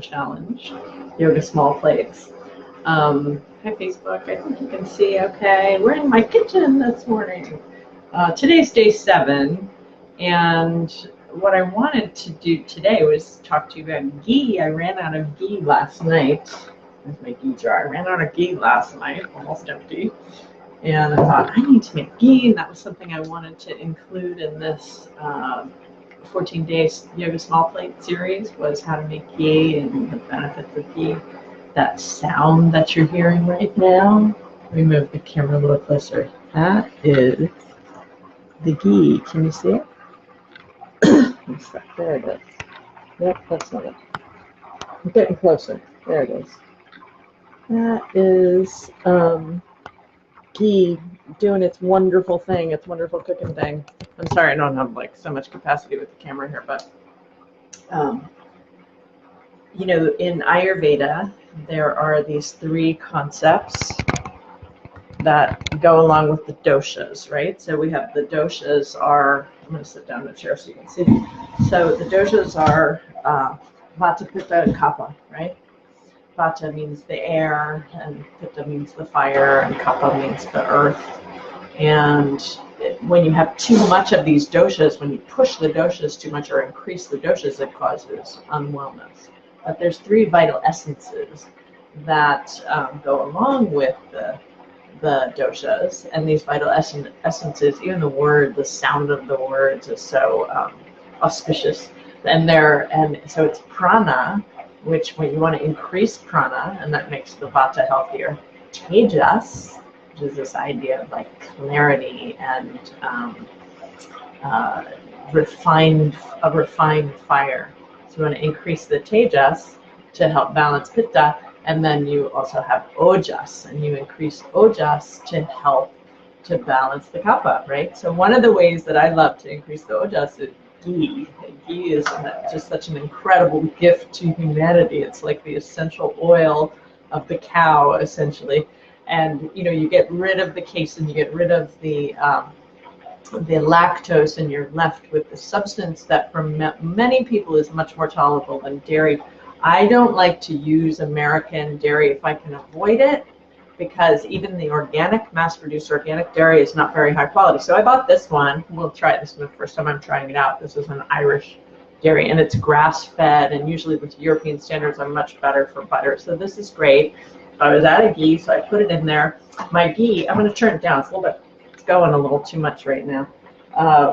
challenge, yoga small plates. Hi Facebook, I think you can see okay. We're in my kitchen this morning. Today's day 7, and what I wanted to do today was talk to you about ghee. I ran out of ghee last night. There's my ghee jar. I ran out of ghee last night, almost empty. And I thought, I need to make ghee, and that was something I wanted to include in this 14 days yoga small plate series, was how to make ghee and the benefits of ghee. That sound that you're hearing right now, let me move the camera a little closer. That is the ghee. Can you see it? There it is. Nope, that's not it. I'm getting closer. There it is. That is ghee doing its wonderful thing, its wonderful cooking thing. I'm sorry I don't have like so much capacity with the camera here, but you know, in Ayurveda, there are these 3 concepts that go along with the doshas, right? So we have the doshas are, I'm going to sit down in a chair so you can see. So the doshas are Vata, Pitta, and Kapha, right? Vata means the air, and Pitta means the fire, and Kapha means the earth. And when you have too much of these doshas, when you push the doshas too much or increase the doshas, it causes unwellness. But there's 3 vital essences that go along with the doshas, and these vital essences, even the word, the sound of the words is so auspicious. And so it's prana, which when you want to increase prana, and that makes the vata healthier. Tejas, which is this idea of like clarity and refined fire. So you want to increase the tejas to help balance pitta, and then you also have ojas, and you increase ojas to help to balance the kapha, right? So one of the ways that I love to increase the ojas is ghee. Ghee is just such an incredible gift to humanity. It's like the essential oil of the cow, essentially. And you know, you get rid of the casein, you get rid of the lactose, and you're left with the substance that for many people is much more tolerable than dairy. I don't like to use American dairy if I can avoid it, because even the organic, mass-produced organic dairy is not very high quality. So I bought this one. We'll try it. This is the first time I'm trying it out. This is an Irish dairy, and it's grass-fed, and usually the European standards are much better for butter. So this is great. I was out of ghee, so I put it in there. My ghee, I'm going to turn it down. It's going a little too much right now.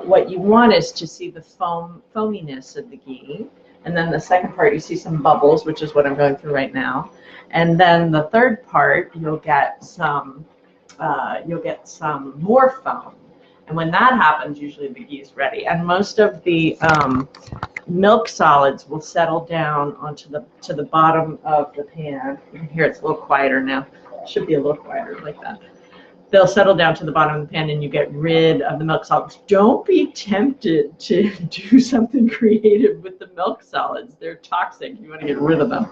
What you want is to see the foaminess of the ghee. And then the second part, you see some bubbles, which is what I'm going through right now. And then the third part, you'll get some more foam. And when that happens, usually the ghee is ready. And most of the milk solids will settle down onto the bottom of the pan. You can hear it's a little quieter now. It should be a little quieter like that. They'll settle down to the bottom of the pan, and you get rid of the milk solids. Don't be tempted to do something creative with the milk solids. They're toxic. You want to get rid of them.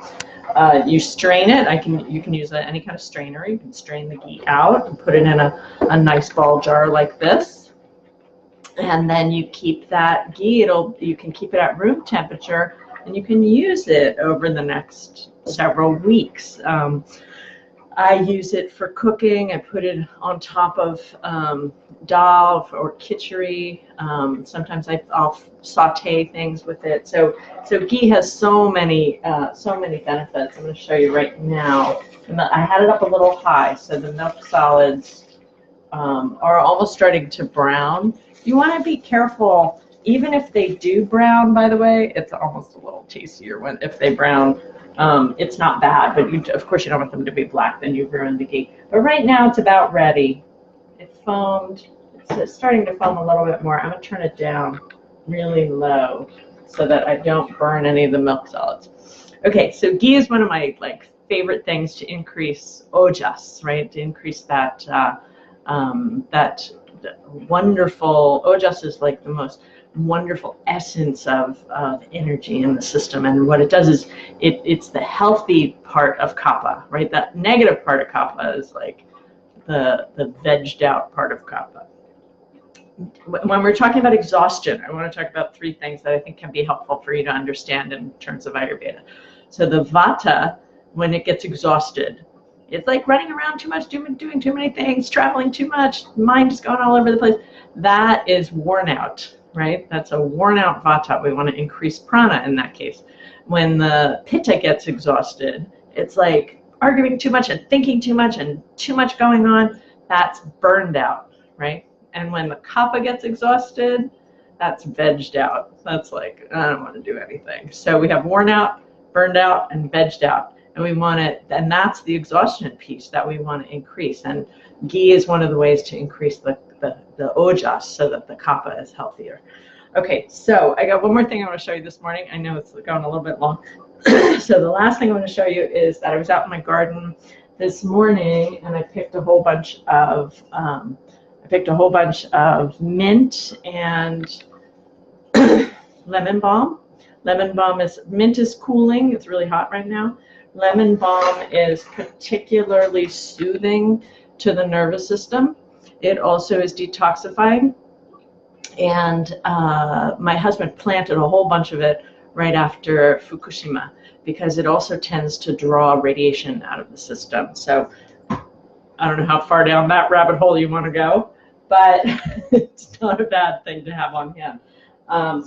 You strain it. You can use any kind of strainer. You can strain the ghee out and put it in a nice ball jar like this. And then you keep that ghee. You can keep it at room temperature, and you can use it over the next several weeks. I use it for cooking. I put it on top of dal or khichdi. Sometimes I'll saute things with it. So ghee has so many benefits. I'm going to show you right now. And I had it up a little high, so the milk solids are almost starting to brown. You want to be careful, even if they do brown. By the way, it's almost a little tastier if they brown. It's not bad, but of course you don't want them to be black, then you've ruined the ghee. But right now it's about ready. It foamed. It's starting to foam a little bit more. I'm going to turn it down really low so that I don't burn any of the milk solids. Okay, so ghee is one of my favorite things to increase ojas, right? To increase that that wonderful, ojas is like the most wonderful essence of energy in the system, and what it does is it's the healthy part of kapha, right? That negative part of kapha is like the vegged out part of kapha. When we're talking about exhaustion, I want to talk about 3 things that I think can be helpful for you to understand in terms of Ayurveda. So the vata, when it gets exhausted, it's like running around too much, doing too many things, traveling too much, mind is going all over the place. That is worn out, right? That's a worn out vata. We want to increase prana in that case. When the pitta gets exhausted, it's like arguing too much and thinking too much and too much going on. That's burned out, right? And when the kapha gets exhausted, that's vegged out. That's like, I don't want to do anything. So we have worn out, burned out, and vegged out. And we want it, and that's the exhaustion piece that we want to increase. And ghee is one of the ways to increase the ojas so that the kapha is healthier. Okay, so I got one more thing I want to show you this morning. I know it's going a little bit long. So the last thing I want to show you is that I was out in my garden this morning and I picked a whole bunch of mint and lemon balm. Mint is cooling. It's really hot right now. Lemon balm is particularly soothing to the nervous system. It also is detoxifying. And my husband planted a whole bunch of it right after Fukushima because it also tends to draw radiation out of the system. So I don't know how far down that rabbit hole you want to go, but it's not a bad thing to have on hand.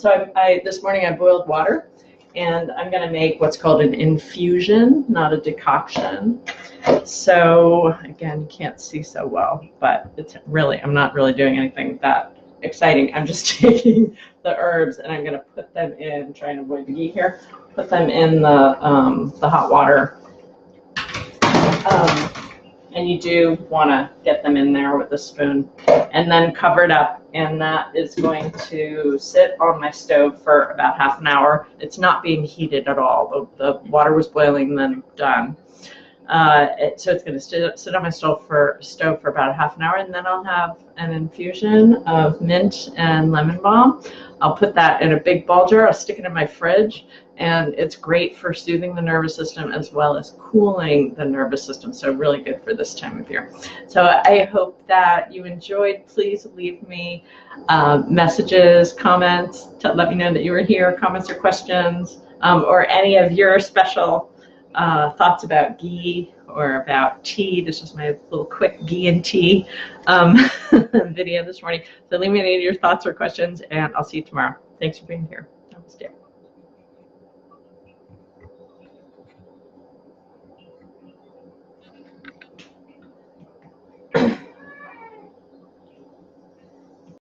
So this morning I boiled water. And I'm going to make what's called an infusion, not a decoction. So again, you can't see so well, but I'm not really doing anything that exciting. I'm just taking the herbs and I'm going to put them in, trying to avoid the ghee here, put them in the hot water. And you do want to get them in there with a spoon and then cover it up. And that is going to sit on my stove for about half an hour. It's not being heated at all. The water was boiling, then done. So it's going to sit on my stove for about half an hour, and then I'll have an infusion of mint and lemon balm. I'll put that in a big ball jar. I'll stick it in my fridge, and it's great for soothing the nervous system as well as cooling the nervous system. So really good for this time of year. So I hope that you enjoyed. Please leave me messages, comments to let me know that you were here, comments or questions, or any of your special thoughts about ghee or about tea. This was my little quick ghee and tea video this morning. So leave me any of your thoughts or questions, and I'll see you tomorrow. Thanks for being here. Namaste.